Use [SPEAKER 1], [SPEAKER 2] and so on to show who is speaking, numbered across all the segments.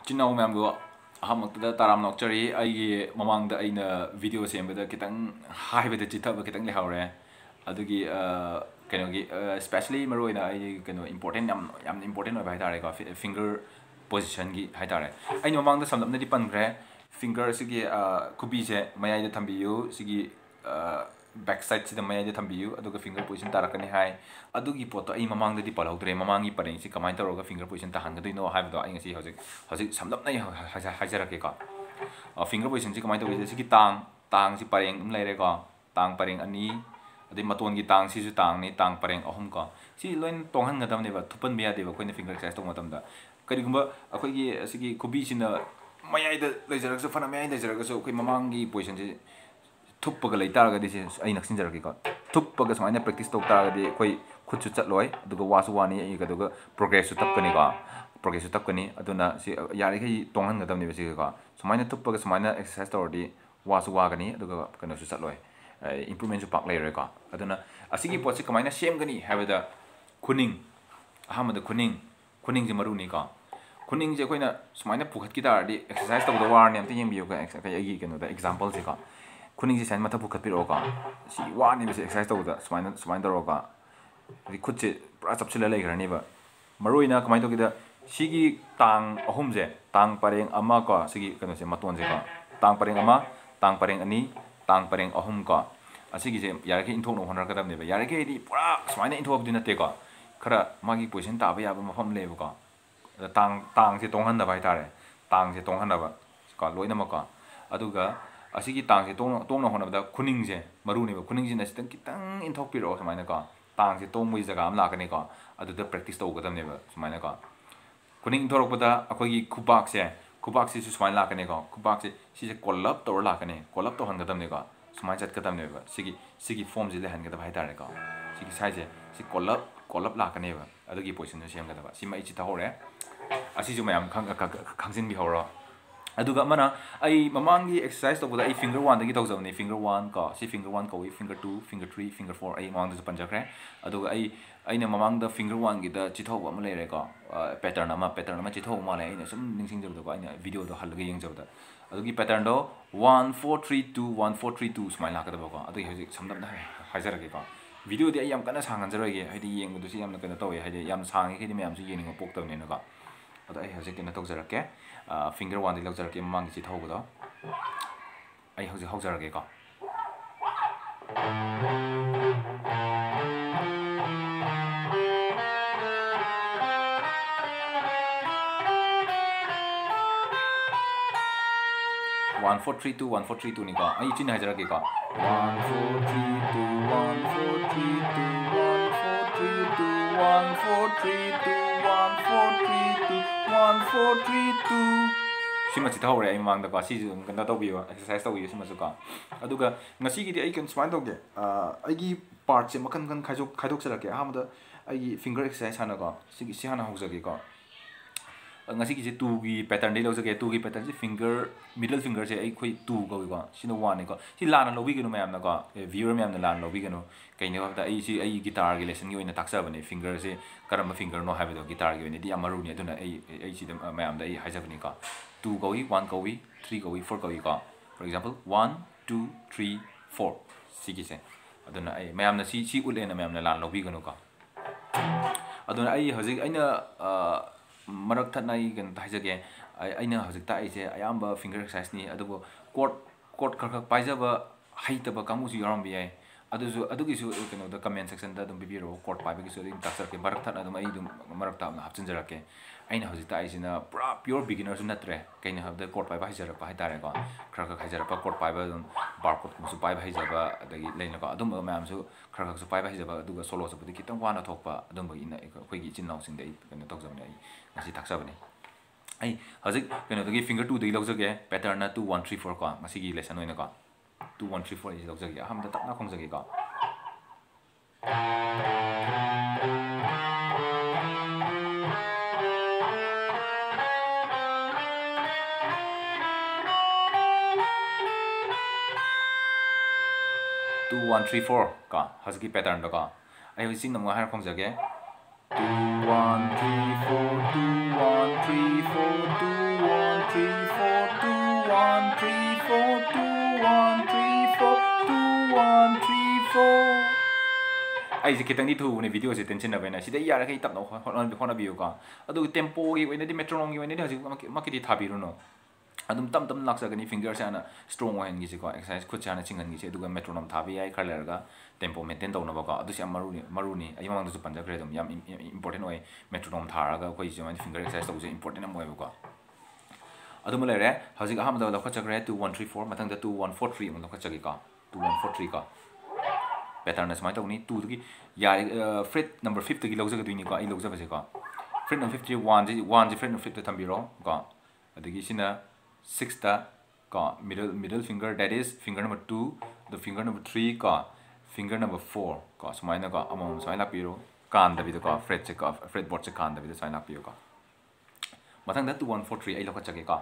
[SPEAKER 1] Chinau membu ahamukta taram nokchari ai mamangda aina video sembada kitang haibada chitaba kitang lehawre adugi kenogi especially maroina ai keno important yam important oi haitare ko finger position gi haitare ai mamangda samdamna di pangre finger sigi kubi je mayai da thambiyu sigi back side sida mayai da thambiyu aduga finger position tarakani hai adugi poto ai mamangda di palawdre mamangi pareng si kamai tawroga finger position ta hangadino haibdo ai ngasi hojik samdamna hajarake ko finger position si kamai tawise sigi tang si pareng leire ko tang pareng ani adai maton gi tang si su tang ni tang pareng ahum ko si loin tonghan gadamne ba thupan biya deba koina finger exercise tong matamda karigumba akoi gi sigi kubi sina mayai da lejarak so fana mayai da jarak so koi mamangi position si thuppaga leitaraga di ai naksin jarake ko thuppaga samaina practice tok taraga di koi khutchu chatloi aduga wasu wani ai gaduga progress su tapkani ko progress su tapkani aduna si yari kai tonghan gadamne ba si ko samaina thuppaga samaina exercise tordi wasu wagani aduga kano su chatloi improvement su pak leire ko aduna asigi pot si kamaina semgani habada kuning ahamada kuning je maruni ko kuning je koina sumaina pukhat ki dar di exercise tabda war ne amte yembiyo ka ai keno da example se ka kuning je san mata pukhat piro ka si wa ni be exercise tabda sumaina daro ka ri khut je pra chapchila lai garani ba maroina kamai to ki da sigi tang ahum je tang pareng ama ka sigi keno se maton je ka tang pareng ama tang pareng ani tang pareng ahum ka asigi je yarake inthok no honar ka dam ne ba yarake di pura sumaina inthok di na te ka khara magi position ta ba ya ba mafam le ba ka tang se tonghan da bai tare tang se tonghan da ba ka loina ma ka aduga asigi tang se tong na hona da kuning je maru ne ba kuning je na sitang kitang inthok pi ro samaina ka tang se tong mui jaga am la ka ne ka adu da practice to ga dam ne ba samaina ka kuning thorok bada akoi gi kubak se su samaina la ka ne ka kubak se si se collab to la ka ne collab to han ga dam ne ka samaina chat ka dam ne ba sigi form je le han ga da bai tare ka sigi size si collab la ka ne ba adugi position se sem ga da ba si mai chi ta hore asisu mayam khangsin bi horo aduga mana ai mamangi exercise to boda ai finger 1 dagi tawjawni finger 1 ka si finger 1 kawi finger 2 finger 3 finger 4 ai mamang da panjakre aduga aina mamang da finger 1 gi da chithau ama leire ka pattern ama chithau ma le aina sum ningsing jabda ko aina video do halga yeng jabda adugi pattern do 1 4 3 2 1 4 3 2 smile la ka da ko adu hojik samdam da hajarage ka video di ai yam kana sangan jaroge haidi yeng du si yam na kana tawi haidi yam sangi khidi mayam si yening pok taw ne na ka ada ai hojik kena tawjarake finger 1 di lawjarake mamang chi thawgo ai hojik hawjarake ka one four three two ni ka ai chin hajarake ka 1 4 3 2 1 4 3 2 1 4 3 2 1 4 3 2 1 4 3 2 1 4 3 2 sima chi thawre ai mang da ka si ju kan da tawbiyo exercise tawbiyo sima su ka aduga ngasi gi di ai kan smile tawge ai gi part se makan kan khaidok sarake hamda ai gi finger exercise hana ka si hana hawjage ka ngasi gi 2 gi pattern dei lawjage 2 gi pattern si finger middle finger se ai khoi 2 ga wi ko sino 1 ni ko si lana lobi genu mayam na ko viewer mayam na lana lobi genu kai ne da ai si ai guitar gi lesson gi oina taksa bane finger se karama finger no habido guitar gi ne di amaru ni aduna ai si mayam da ai hajab ni ka 2 ga wi 1 ga wi 3 ga wi 4 ga wi ka for example 1 2 3 4 si gi se aduna ai mayam na si ule na mayam na lana lobi genu ka aduna ai hojik aina marak thatnai gan thajage aina hojik ta aise ayamba finger exercise ni adugo court khak paijaba haitaba kamu su yaram bi ai adugi su keno da comment section da dum bibiro court pai bi su din taksar ke marak thatna dum ai dum marak ta na hapchin jarake aina hojik ta aise na pura pure beginner su natre kaina habda court pai ba hajara pa haitare ko khak hajara pa court pai ba dum barcode su pai ba hajaba adagi leina ko adum mayam su khak su pai ba hajaba aduga solo su budi kitang wana thokpa adum ba ina khoi gi chin naw sing dei keno tokjamne ai ngasi taksa bane ai hojik keno dagi finger 2 dei lawjage pattern na 2 1 3 4 ko ngasi gi lesson oina ko 2 1 3 4 is lawjage hamda takna khongjage ko 2 1 3 4 ka hazki pattern da ka ai hojik namwa har khongjage 2 1 3 4 2 1 3 4 2 1 ꯑꯩꯁꯦ ꯈꯤꯇꯪꯗꯤ ꯊꯨꯕꯅꯦ ꯚꯤꯗꯤꯑꯣꯁꯦ ꯇꯦꯟꯁꯤꯟꯅꯕꯅ ꯁꯤꯗ ꯌꯥꯔꯤꯈꯩ ꯇꯞꯅ ꯍꯣꯠꯅꯕꯤꯌꯨꯀꯣ ꯑꯗꯨꯒ ꯇꯦꯝꯄꯣꯒꯤ ꯑꯣꯏꯅꯗꯤ ꯃꯦꯇ꯭ꯔꯣꯅꯣꯝꯒꯤ ꯑꯣꯏꯅꯗꯤ ꯍꯧꯖꯤꯛꯃꯛꯀꯤꯗꯤ ꯊꯥꯕꯤꯔꯨꯅꯨ ꯑꯗꯨꯝ ꯇꯞ ꯇꯞꯅ ꯂꯥꯛꯆꯒꯅꯤ ꯐꯤꯡꯒꯔꯁꯦ ꯍꯥꯟꯅ ꯁ꯭ꯇ꯭ꯔꯣꯡ ꯑꯣꯏꯍꯟꯈꯤꯁꯤꯀꯣ ꯑꯦꯛꯁꯔꯁꯥꯏꯁ ꯈꯨꯠꯁꯦ ꯍꯥꯟꯅ ꯆꯤꯡꯍꯟꯈꯤꯁꯤ ꯑꯗꯨꯒ ꯃꯦꯇ꯭ꯔꯣꯅꯣꯝ ꯊꯥꯕ ꯌꯥꯏ ꯈꯔ ꯂꯩꯔꯒ ꯇꯦꯝꯄꯣ ꯃꯦꯟꯇꯦꯟ ꯇꯧꯅꯕꯀꯣ ꯑꯗꯨꯁꯨ ꯌꯥꯝ ꯃꯔꯨꯅꯤ ꯑꯩ ꯃꯃꯥꯡꯗꯁꯨ ꯄꯟꯖꯈ꯭ꯔꯦ ꯑꯗꯨꯝ ꯌꯥꯝ ꯏꯝꯄꯣꯔꯇꯦꯟ ꯑꯣꯏ ꯃꯦꯇ꯭ꯔꯣꯅꯣꯝ ꯊꯥꯔꯒ ꯑꯩꯈꯣꯏ ꯁꯨꯃꯥꯏꯅ ꯐꯤꯡꯒꯔ ꯑꯦꯛꯁꯔꯁꯥꯏꯁ ꯇꯧꯕꯁꯦ ꯏꯝꯄꯣꯔꯇꯦꯟ ꯌꯥꯝ ꯑꯣꯏꯕꯀꯣ ꯑꯗꯨꯃ ꯂꯩꯔꯦ ꯍꯧꯖꯤꯛ ꯑꯍꯥꯟꯕꯗ ꯂꯧꯈꯠꯆꯈ꯭ꯔꯦ 2 1 3 4 ꯃꯊꯪꯗ 2 1 4 3 ꯑꯃꯨꯛ ꯂꯧꯈꯠꯆꯒꯦꯀꯣ 2 1 4 3 ꯀꯣ ꯄꯦꯇꯔꯟ ꯁꯨꯃꯥꯏꯅ ꯇꯧꯅꯤ 2ꯗꯒꯤ ꯌꯥꯔꯦ ꯐ꯭ꯔꯦꯠ ꯅꯝꯕꯔ 5ꯇꯒꯤ ꯂꯧꯖꯒꯗꯣꯏꯅꯤꯀꯣ ꯑꯩ ꯂꯧꯖꯕꯁꯦꯀꯣ ꯐ꯭ꯔꯦꯠ ꯅꯝꯕꯔ 5ꯁꯦ 1ꯁꯦ ꯐ꯭ꯔꯦꯠ ꯅꯝꯕꯔ 5ꯇ ꯊꯝꯕꯤꯔꯣ ꯀꯣ ꯑꯗꯒꯤ ꯁꯤꯅ 6ꯇ ꯀꯣ middle finger that is finger number 2 the finger number 3 ꯀꯣ finger number 4 ꯀꯣ ꯁꯨꯃꯥꯏꯅ ꯀꯣ ꯑꯃꯃꯝ ꯁꯨꯃꯥꯏꯅ ꯂꯥꯛꯄꯤꯔꯣ ꯀꯥꯟꯗꯕꯤꯗ ꯀꯣ ꯐ꯭ꯔꯦꯠꯁꯦ ꯀꯣ ꯐ꯭ꯔꯦꯠ ꯕꯣꯔꯗꯁꯦ ꯀꯥꯟꯗꯕꯤꯗ ꯁꯨꯃꯥꯏꯅ ꯂꯥꯛꯄꯤꯌꯣ ꯀꯣ ꯃꯊꯪꯗ 2 1 4 3 ꯑꯩ ꯂꯧꯈꯠꯆꯒꯦ ꯀꯣ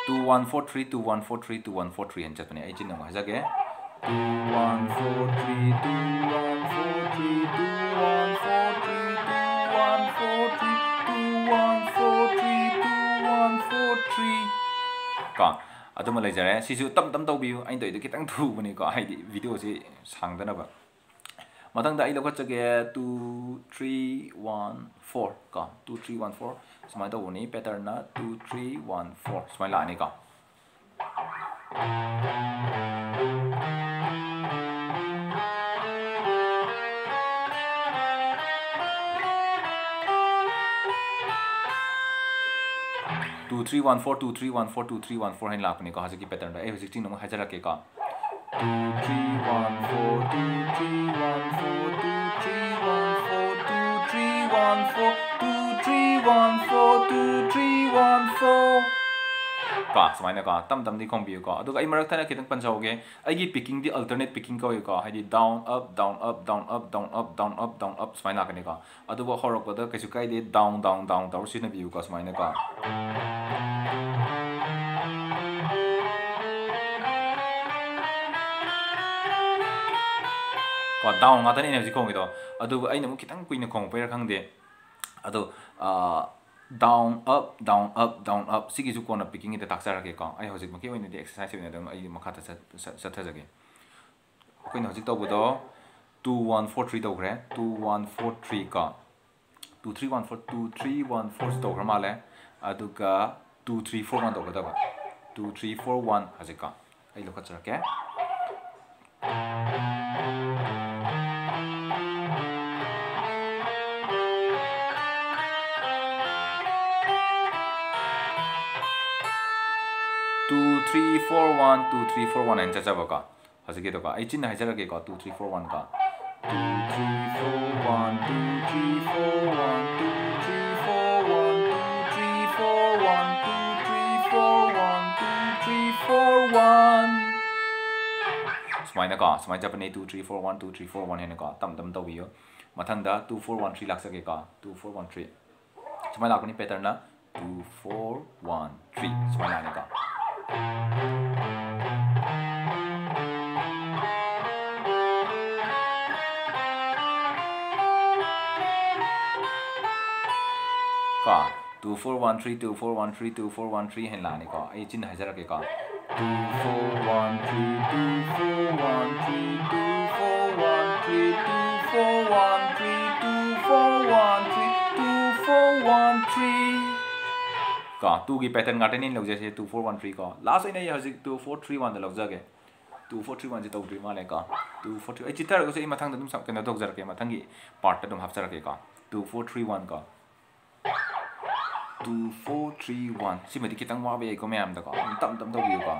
[SPEAKER 1] 2 1 4 3 2 1 4 3 2 1 4 3 ꯍꯦꯟ ꯆꯠꯄꯅꯦ ꯑꯩ ꯆꯤꯟꯅ ꯑꯃꯨꯛ ꯍꯥꯏꯖꯒꯦ 2 1 4 3 2 1 4 3 2 1 4 3 2 1 4 3 2 1 4 3 2 1 4 3 ꯀꯣ ꯑꯗꯨꯃ ꯂꯩꯖꯔꯦ ꯁꯤꯁꯨ ꯇꯞ ꯇꯧꯕꯤꯌꯨ ꯑꯩꯅ ꯇꯧꯔꯤꯗꯣ ꯈꯤꯇꯪ ꯊꯨꯕꯅꯤꯀꯣ ꯍꯥꯏꯗꯤ ꯚꯤꯗꯤꯑꯣꯁꯤ ꯁꯥꯡꯗꯅꯕ ꯃꯊꯪꯗ ꯑꯩ ꯂꯧꯈꯠꯆꯒꯦ 2 3 1 4 ꯀꯣ 2 3 1 4 ꯁꯨꯃꯥꯏꯅ ꯇꯧꯕꯅꯤ ꯄꯦꯇꯔꯟꯅ 2 3 1 4 ꯁꯨꯃꯥꯏꯅ ꯂꯥꯛꯑꯅꯤꯀꯣ two three one four two three one four two three one four 하는 라프니까 하지기 패턴다 에 hojik nong hajarake ka 2 3 1 4 2 3 1 4 2 3 1 4 2 3 1 4 2 3 1 4 2 3 1 4 ꯀꯣ ꯁꯨꯃꯥꯏꯅ ꯀꯣ ꯇꯝ ꯇꯝꯗꯤ ꯈꯣꯡꯕꯤꯌꯨ ꯀꯣ ꯑꯗꯨꯒ ꯑꯩ ꯃꯔꯛꯇꯅ ꯈꯤꯇꯪ ꯄꯟꯖꯍꯧꯒꯦ ꯑꯩꯒꯤ ꯄꯤꯀꯤꯡꯗꯤ ꯑꯜꯇꯔꯅꯦꯠ ꯄꯤꯀꯤꯡ ꯀꯧꯏ ꯀꯣ ꯍꯥꯏꯗꯤ down up down up down up down up down up down up ꯁꯨꯃꯥꯏꯅ ꯂꯥꯛꯀꯅꯤ ꯀꯣ ꯑꯗꯨꯕꯨ ꯍꯧꯔꯛꯄꯗ ꯀꯩꯁꯨ ꯀꯥꯏꯗꯦ ꯗꯥꯎꯟ ꯗꯥꯎꯟ ꯗꯥꯎꯟ ꯇꯧꯔ ꯁꯤꯖꯤꯟꯅꯕꯤꯌꯨ ꯀꯣ ꯁꯨꯃꯥꯏꯅ ꯀꯣ ꯀꯣ ꯗꯥꯎꯟ ꯉꯥꯛꯇꯅꯦ ꯑꯩꯅ ꯍꯧꯖꯤꯛ ꯈꯣꯡꯉꯤꯗꯣ ꯑꯗꯨꯕꯨ ꯑꯩꯅ ꯑꯃꯨꯛ ꯈꯤꯇꯪ ꯀꯨꯏꯅ ꯈꯣꯡꯉꯛꯄꯩꯔꯥ ꯈꯪꯗꯦ ꯑꯗꯣ down up down up down up 시기주 거나 비킹이데 닥자라게까 아니 hojik maki oinadi exercise oina dam ai makhata sathajage koina hojik tawbodo 2 1 4 3 tawgre 2 1 4 3 ka 2 3 1 4 2 3 1 4 tawgra male aduga 2 3 4 1 tawgada 2 3 4 1 hajika ai lokacharake two three four one two three four one and chachaboka hajike ka ai chin haijarake ka 2 3 4 1 ka 2 3 4 1 2 3 4 1 2 3 4 1 2 3 4 1 2 3 4 1 2 3 4 1 sumaina ka sumai japane 2 3 4 1 2 3 4 1 hena ka tam tam tawiyo mathangda 2 4 1 3 laksake ka 2 4 1 3 sumai lakuni pattern na 2 4 1 3 sumai lane ka ka 2 4 1 3 2 4 1 3 2 4 1 3 hen lani ka ai chin hajarake ka 2 4 1 3 2 4 1 3 2 4 1 3 2 4 1 3 2 4 1 3 2 4 1 3 का 2 की pattern गाटे नहीं लग जैसे 2 4 1 3 का last in ये हजिक 2 4 3 1 the लग जागे 2 4 3 1 जे तौद्री माले का 2 4 3 ए चित्र को से मथंग दम सब केना तौजर के मथंगी पार्ट दम हफ्सर के का 2 4 3 1 का 2 4 3 1 सिमदि खितंग वाबे को मैम द का तम तम तौबियो का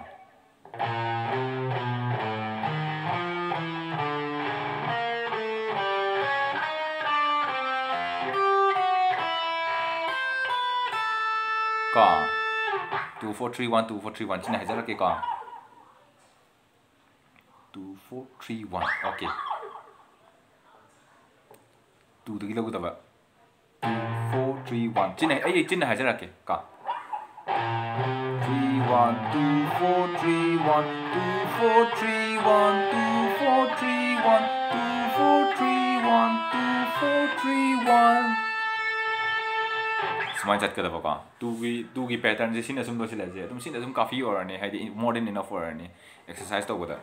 [SPEAKER 1] का 2 4 3 1 2 4 3 1 चिन्ह हजार के का 2 4 3 1 ओके 2 दगी लगु दबा 2 4 3 1 चिन्ह हजार के का 3 1 2 4 3 1 2 4 3 1 2 4 3 1 2 4 3 1 2 4 3 1 sumain chat kada baka two gi pattern je sina sum do sila je adum sina sum kafi orani haidi more than enough orani exercise to boda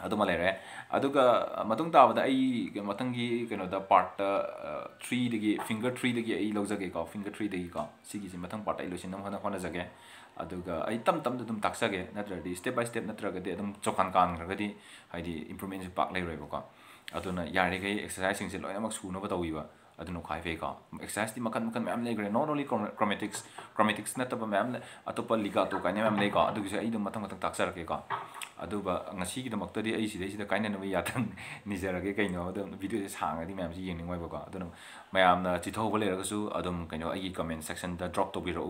[SPEAKER 1] aduma lere aduga matung ta bada ai matangi keno da part 3 digi finger 3 digi ai lojage ka finger 3 digi ka sigi si matang part ai losinam hana hona jage aduga ai tam tam dum taksage natradi step by step natraga de adum chokan kan gragadi haidi improvement pak lai roi baka aduna yari gai exercise sing se loina mak su no ba tawiba aduna khai fe ka exercise di makan makan mam lai gre not only chromatics na taba mam atopa liga to ka ne mam lai ka adu se ai dum matang matang taksar ke ka aduba ngasi gi damak tadi ai sidai sida kaina no yatan nizara ge kaino adum video se sang adi mam si yeng ningwai ba ka aduna mayam na chithau ba lera su adum kaino ai comment section da drop to bi ro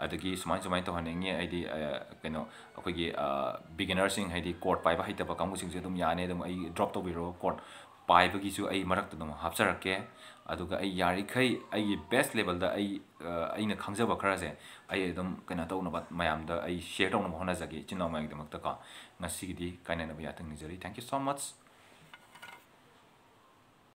[SPEAKER 1] adagi sumai to haning ai di kaino akoi gi beginner sing hai di chord pai ba hai ta ba kamu sing se dum ya ne dum ai drop to bi ro chord pai ba gi su ai marak ta dum hapsar ke aduga ai yari khai ai best level da ai na khangja ba khara se ai dum kana to na ba mayam da ai share to na hona jagi chinna mai dum ta ka ngasi gi di kaina na ba ya tang ni jari thank you so much